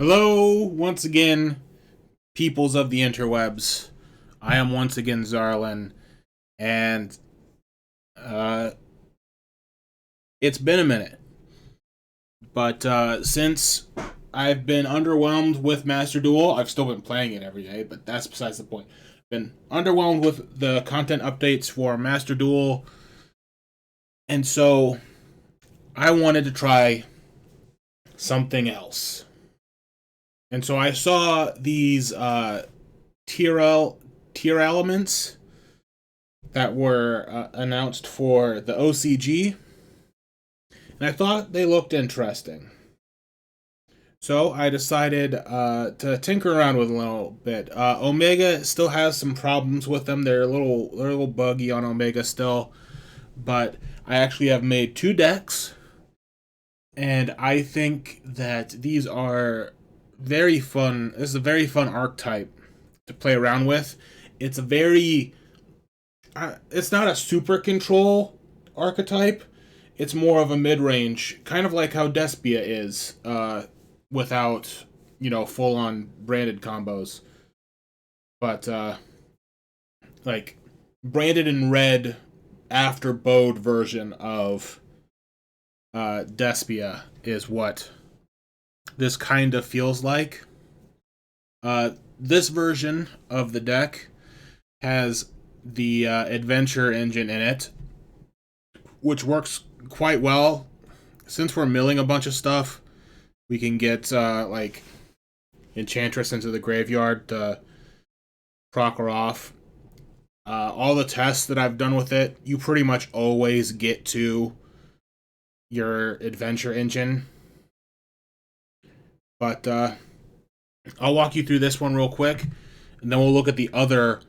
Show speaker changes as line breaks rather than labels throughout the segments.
Hello, once again, peoples of the interwebs. I am once again Zarlin, and uh, it's been a minute. But since I've been underwhelmed with Master Duel, I've still been playing it every day, but that's besides the point. Been underwhelmed with the content updates for Master Duel, and so I wanted to try something else. And so I saw these Tearalements that were announced for the OCG, and I thought they looked interesting. So I decided to tinker around with a little bit. Omega still has some problems with them. They're a little buggy on Omega still, but I actually have made two decks, and I think that these are very fun. This is a very fun archetype to play around with. It's a very it's not a super control archetype. It's more of a mid range, kind of like how Despia is, without full on branded combos. But like branded in red after bowed version of Despia is what this kind of feels like. This version of the deck has the adventure engine in it, which works quite well. Since we're milling a bunch of stuff, we can get like Enchantress into the graveyard to proc her off. All the tests that I've done with it, you pretty much always get to your adventure engine. But I'll walk you through this one real quick, and then we'll look at the other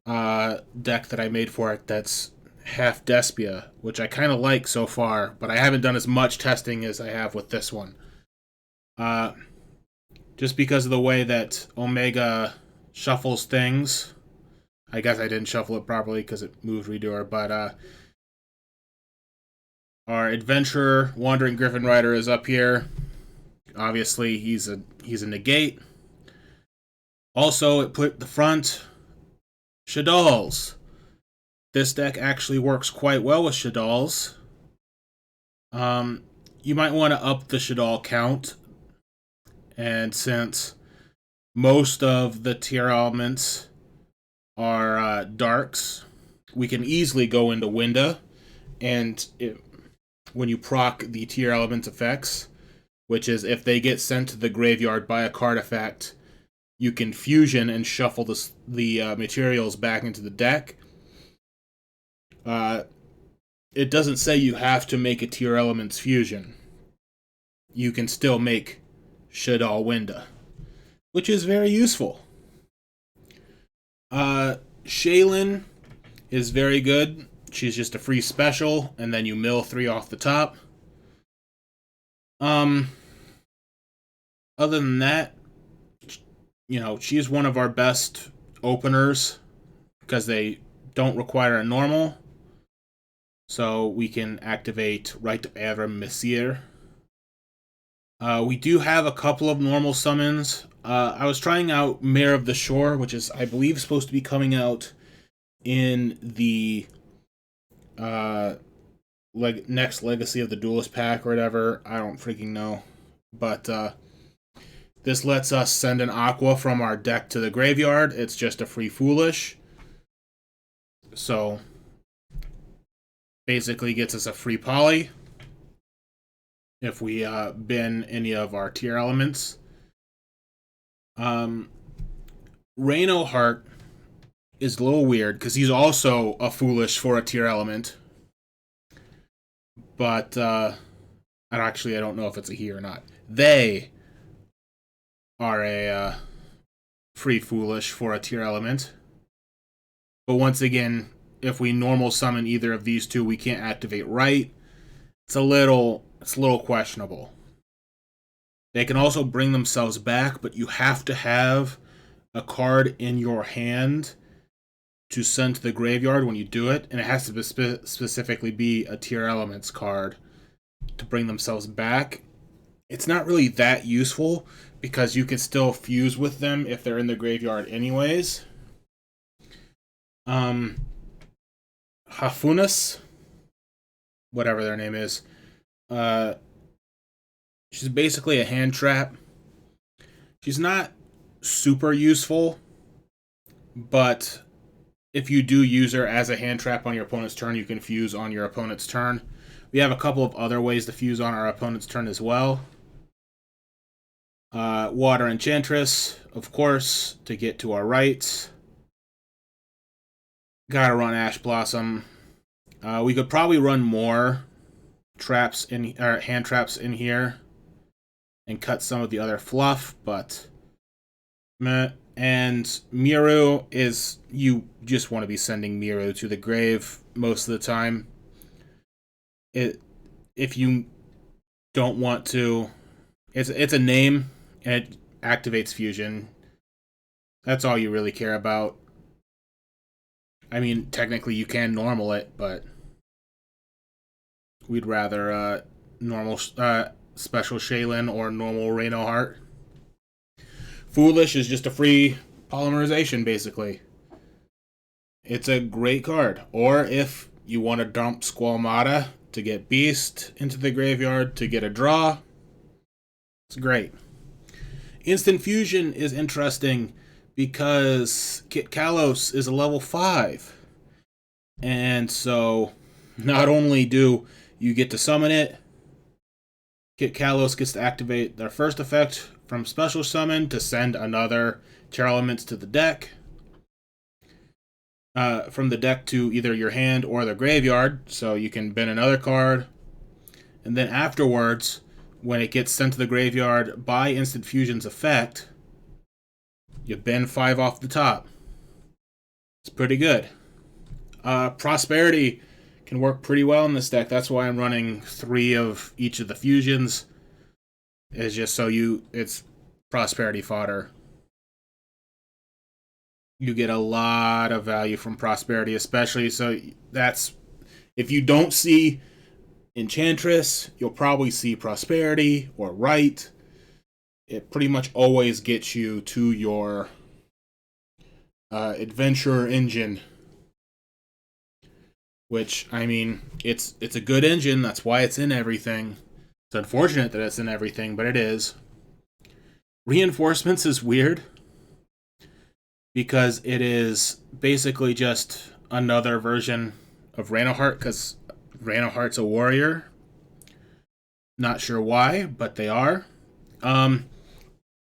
deck that I made for it that's half Despia, which I kind of like so far, but I haven't done as much testing as I have with this one. Just because of the way that Omega shuffles things. I guess I didn't shuffle it properly because it moved redoer, but our adventurer, Wandering Griffin Rider, is up here. Obviously, he's a negate. Also, it put the front Shaddolls. This deck actually works quite well with Shaddolls. You might want to up the Shaddol count, and since most of the Tearalements are darks, we can easily go into Winda, and when you proc the Tearalements effects, which is if they get sent to the graveyard by a card effect, you can fusion and shuffle the materials back into the deck. It doesn't say you have to make a Tearalements fusion. You can still make Shaddol Winda, which is very useful. Shaylin is very good. She's just a free special, and then you mill 3 off the top. Other than that, she's one of our best openers because they don't require a normal. So we can activate Right of Avram Messir. We do have a couple of normal summons. I was trying out Mayor of the Shore, which is, I believe, supposed to be coming out in the next Legacy of the Duelist pack or whatever. I don't freaking know. But this lets us send an Aqua from our deck to the graveyard. It's just a free Foolish. So, basically gets us a free Poly if we bin any of our Tearalements. Craydo Heart is a little weird because he's also a Foolish for a Tearalement. But, I don't know if it's a he or not. They are a free Foolish for a Tearalement. But once again, if we normal summon either of these two, we can't activate Right. It's a little questionable. They can also bring themselves back, but you have to have a card in your hand to send to the graveyard when you do it, and it has to specifically be a Tearalements card to bring themselves back. It's not really that useful because you can still fuse with them if they're in the graveyard anyways. Hafunas, whatever their name is. She's basically a hand trap. She's not super useful, but if you do use her as a hand trap on your opponent's turn, you can fuse on your opponent's turn. We have a couple of other ways to fuse on our opponent's turn as well. Water Enchantress, of course, to get to our rights. Gotta run Ash Blossom. We could probably run more traps in, or hand traps in here and cut some of the other fluff, but meh. And Miru is, you just want to be sending Miru to the grave most of the time. If you don't want to, it's a name and it activates fusion. That's all you really care about. I mean, technically you can normal it, but we'd rather normal special Shaylin or normal Craydo Heart. Foolish is just a free polymerization, basically. It's a great card. Or if you want to dump Squamata to get Beast into the graveyard to get a draw, it's great. Instant Fusion is interesting because Kalos is a level 5. And so, not only do you get to summon it, Kalos gets to activate their first effect from Special Summon to send another Tearalements to the deck. From the deck to either your hand or the graveyard, so you can bin another card. And then afterwards, when it gets sent to the graveyard by Instant Fusion's effect, you bin 5 off the top. It's pretty good. Prosperity can work pretty well in this deck. That's why I'm running 3 of each of the fusions. It's just so it's prosperity fodder. You get a lot of value from prosperity, especially so that's, if you don't see Enchantress, you'll probably see prosperity or right. It pretty much always gets you to your adventure engine, which, I mean, it's a good engine. That's why it's in everything. It's unfortunate that it's in everything, but it is. Reinforcements is weird because it is basically just another version of Craydo Heart, because Craydo Heart's a warrior. Not sure why, but they are.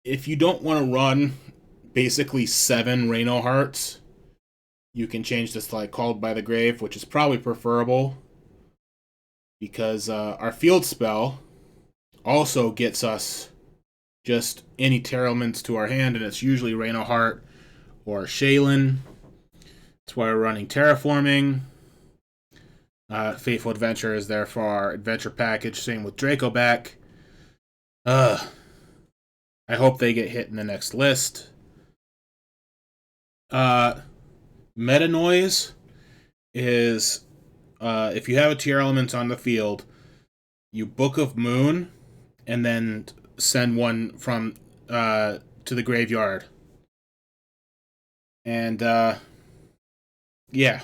If you don't want to run basically 7 Craydo Hearts, you can change this to like Called by the Grave, which is probably preferable, because our field spell also gets us just any Tearalements to our hand, and it's usually Craydo Heart or Shaylin. That's why we're running Terraforming. Fateful Adventure is there for our adventure package. Same with Dracoback. I hope they get hit in the next list. Metanoise is, if you have a Tearalements on the field, you Book of Moon and then send one from to the graveyard. And yeah.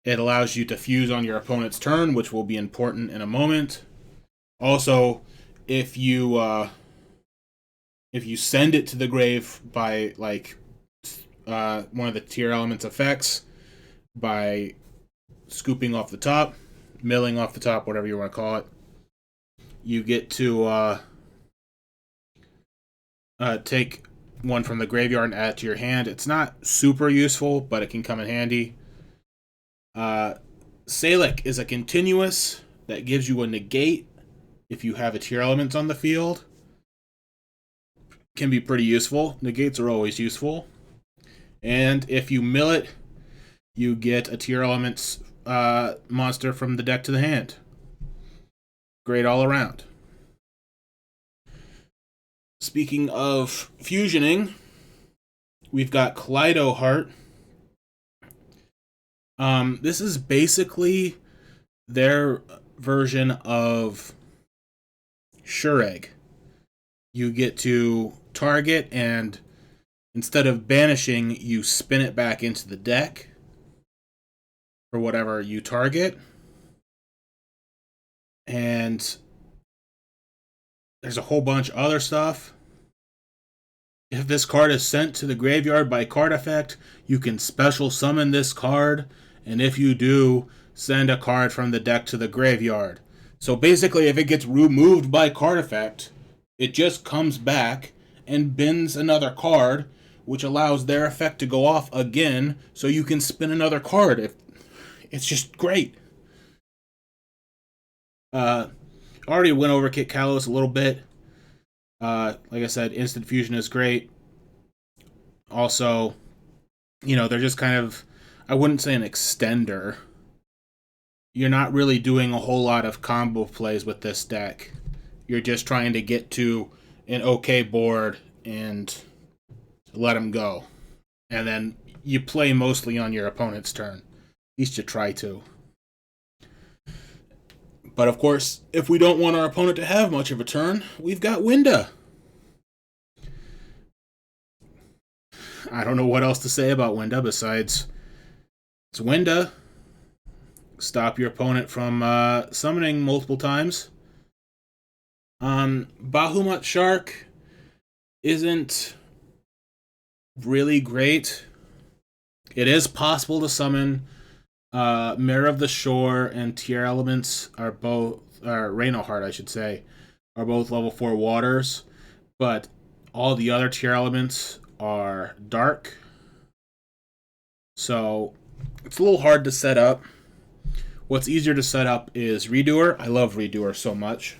It allows you to fuse on your opponent's turn, which will be important in a moment. Also, if you send it to the grave by like one of the Tearalements effects, by scooping off the top, milling off the top, whatever you want to call it, you get to take one from the graveyard and add it to your hand. It's not super useful, but it can come in handy. Salic is a continuous that gives you a negate if you have a Tearalements on the field. Can be pretty useful. Negates are always useful. And if you mill it, you get a Tearalements monster from the deck to the hand. Great all around. Speaking of fusioning, we've got Craydo Heart. This is basically their version of Sure Egg. you get to target, and instead of banishing, you spin it back into the deck for whatever you target. And there's a whole bunch of other stuff. If this card is sent to the graveyard by card effect, you can special summon this card, and if you do, send a card from the deck to the graveyard. So basically, if it gets removed by card effect, it just comes back and bins another card, which allows their effect to go off again, so you can spin another card. It's just great. Already went over Kit Kalos a little bit. Like I said, instant fusion is great. Also, they're just kind of, I wouldn't say an extender. You're not really doing a whole lot of combo plays with this deck. You're just trying to get to an okay board and let them go. And then you play mostly on your opponent's turn. At least you try to. But of course, if we don't want our opponent to have much of a turn, we've got Winda. I don't know what else to say about Winda besides it's Winda. Stop your opponent from summoning multiple times. Bahamut Shark isn't really great. It is possible to summon. Mirror of the Shore and Tearalements are both, Craydo Heart, I should say, are both level 4 waters, but all the other Tearalements are dark, so it's a little hard to set up. What's easier to set up is Redoer. I love Redoer so much.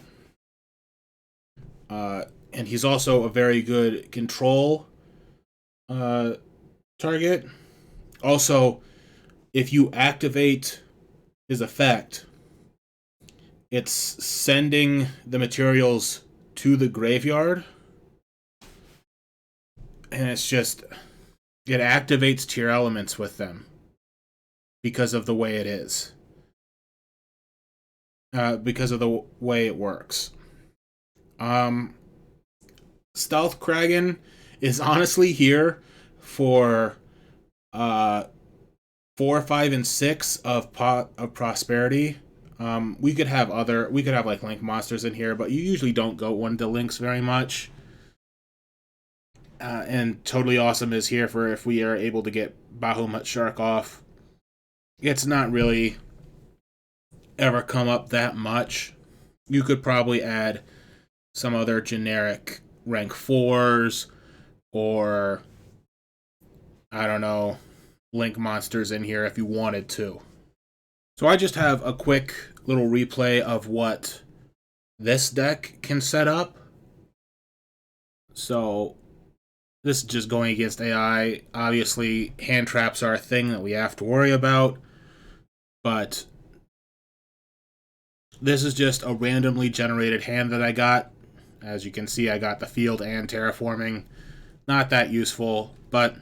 And he's also a very good control target. Also, if you activate his effect, it's sending the materials to the graveyard. And it's just, it activates Tearalements with them because of the way it is. Because of the way it works. Stealth Kragen is honestly here for 4, 5, and 6 of prosperity. We could have like link monsters in here, but you usually don't go into links very much. And Totally Awesome is here for if we are able to get Bahamut Shark off. It's not really ever come up that much. You could probably add some other generic rank 4s or, I don't know, link monsters in here if you wanted to. So I just have a quick little replay of what this deck can set up. So this is just going against AI. Obviously, hand traps are a thing that we have to worry about, but this is just a randomly generated hand that I got. As you can see, I got the field and terraforming. Not that useful, but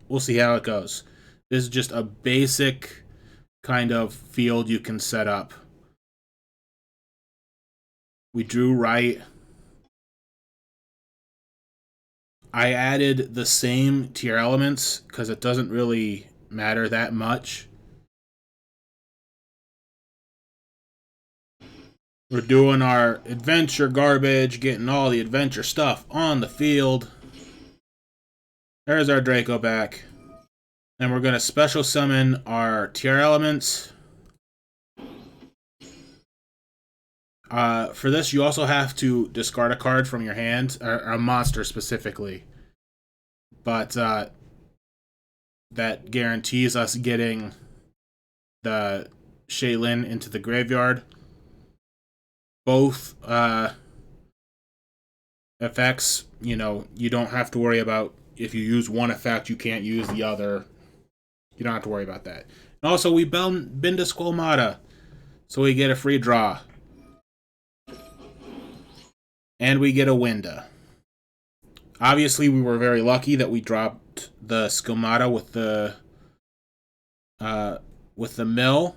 we'll see how it goes. This is just a basic kind of field you can set up. We drew right. I added the same Tearalements because it doesn't really matter that much. We're doing our adventure garbage, getting all the adventure stuff on the field. There's our Draco back. And we're going to special summon our Tearalements. For this, you also have to discard a card from your hand, or a monster specifically. But that guarantees us getting the Shaylin into the graveyard. Both effects, you don't have to worry about if you use one effect, you can't use the other. You don't have to worry about that. And also, we bend to Squamata, so we get a free draw. And we get a Winda. Obviously, we were very lucky that we dropped the Squamata with the mill.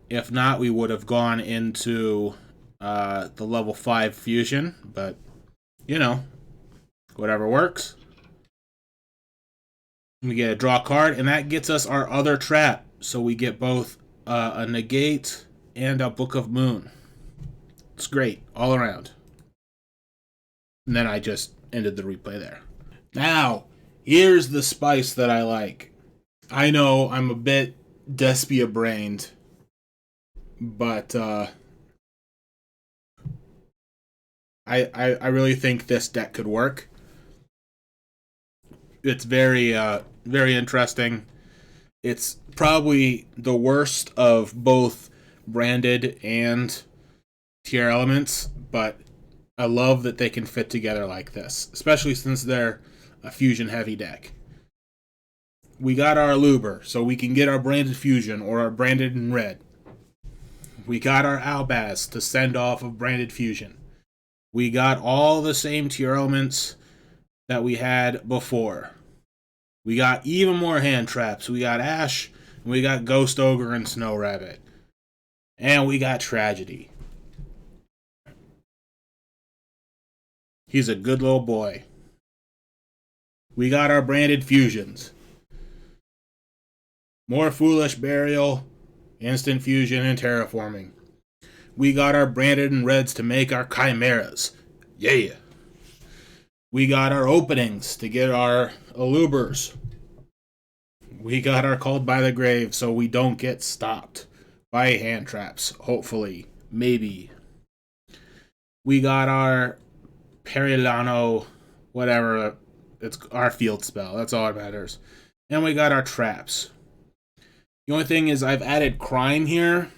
If not, we would have gone into the level 5 fusion. But, Whatever works. We get a draw card, and that gets us our other trap. So we get both a negate and a Book of Moon. It's great all around. And then I just ended the replay there. Now, here's the spice that I like. I know I'm a bit Despia brained, but I really think this deck could work. It's very interesting. It's probably the worst of both branded and Tearalements, but I love that they can fit together like this, especially since they're a fusion heavy deck. We got our Luber, so we can get our branded fusion or our branded in red. We got our Albaz to send off of branded fusion. We got all the same Tearalements that we had before. We got even more hand traps. We got Ash, and we got Ghost Ogre and Snow Rabbit. And we got Tragedy. He's a good little boy. We got our branded fusions. More Foolish Burial, Instant Fusion, and Terraforming. We got our branded and reds to make our Chimeras. Yeah. We got our openings to get our Alubers. We got our Called by the Grave so we don't get stopped by hand traps. Hopefully. Maybe. We got our Perilano, whatever. It's our field spell. That's all that matters. And we got our traps. The only thing is I've added Crime here.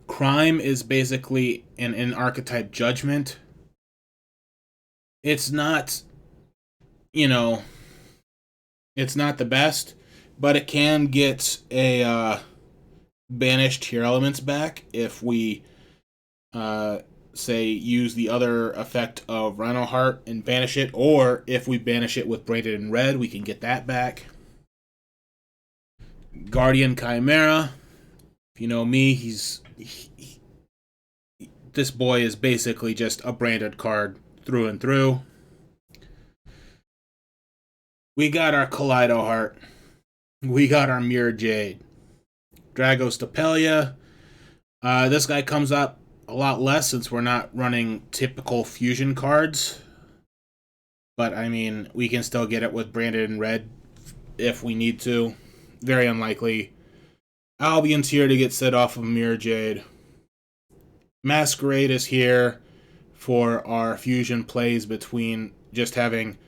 Crime is basically an archetype judgment. It's not, it's not the best, but it can get a banished Tearalements back if we, say, use the other effect of Craydo Heart and banish it, or if we banish it with Branded in Red, we can get that back. Guardian Chimera. If you know me, this boy is basically just a branded card through and through. We got our Kaleido Heart. We got our Mirror Jade. Dragos Tapelia. This guy comes up a lot less since we're not running typical fusion cards. But, I mean, we can still get it with Branded in Red if we need to. Very unlikely. Albion's here to get set off of Mirror Jade. Masquerade is here for our fusion plays between just having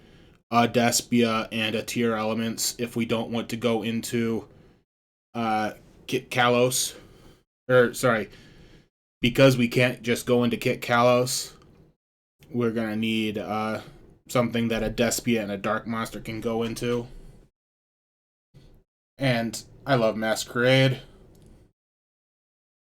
a Despia and a Tearalements if we don't want to go into Kit Kalos. Because we can't just go into Kit Kalos, we're going to need something that a Despia and a Dark Monster can go into. And I love Masquerade.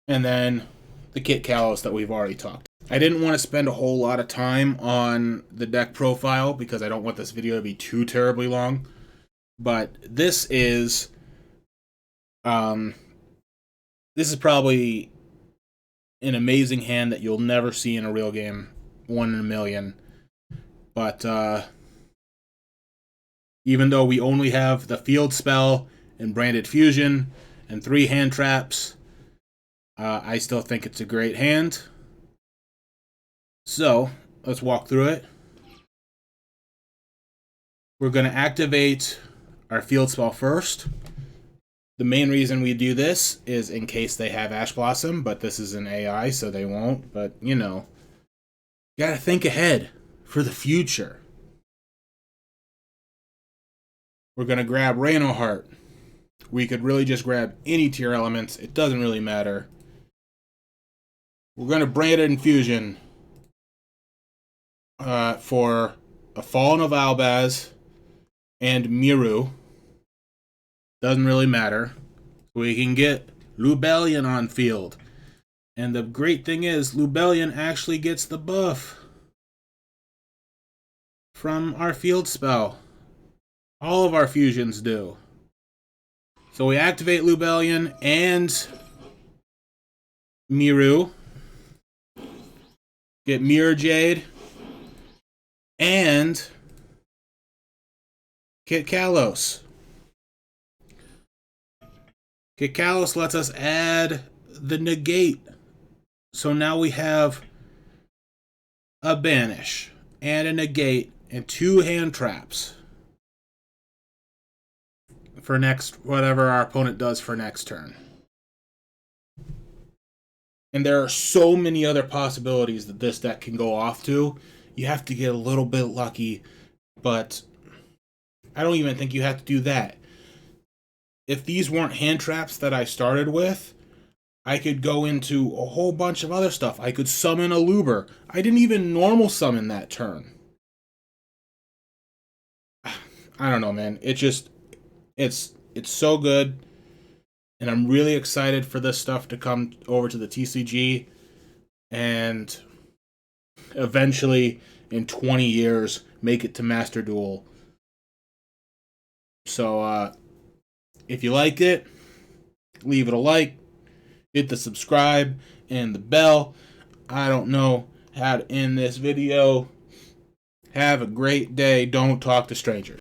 And then the Kit Kalos that we've already talked. I didn't want to spend a whole lot of time on the deck profile because I don't want this video to be too terribly long. But this is probably an amazing hand that you'll never see in a real game. 1 in a million. But even though we only have the field spell and branded fusion and 3 hand traps, I still think it's a great hand. So, let's walk through it. We're going to activate our field spell first. The main reason we do this is in case they have Ash Blossom, but this is an AI, so they won't. But, gotta think ahead for the future. We're going to grab Craydo Heart. We could really just grab any Tearalements. It doesn't really matter. We're going to Branded Infusion for a Fallen of Albaz and Miru. Doesn't really matter. We can get Lubellion on field. And the great thing is, Lubellion actually gets the buff from our field spell. All of our fusions do. So we activate Lubellion and Miru. Get Mirror Jade. And Kit Kalos. Kit Kalos lets us add the negate. So now we have a banish and a negate and 2 hand traps for next, whatever our opponent does for next turn. And there are so many other possibilities that this deck can go off to. You have to get a little bit lucky, but I don't even think you have to do that. If these weren't hand traps that I started with, I could go into a whole bunch of other stuff. I could summon a Luber. I didn't even normal summon that turn. I don't know, man. It's so good. And I'm really excited for this stuff to come over to the TCG. And eventually, in 20 years, make it to Master Duel. So, if you like it, leave it a like. Hit the subscribe and the bell. I don't know how to end this video. Have a great day. Don't talk to strangers.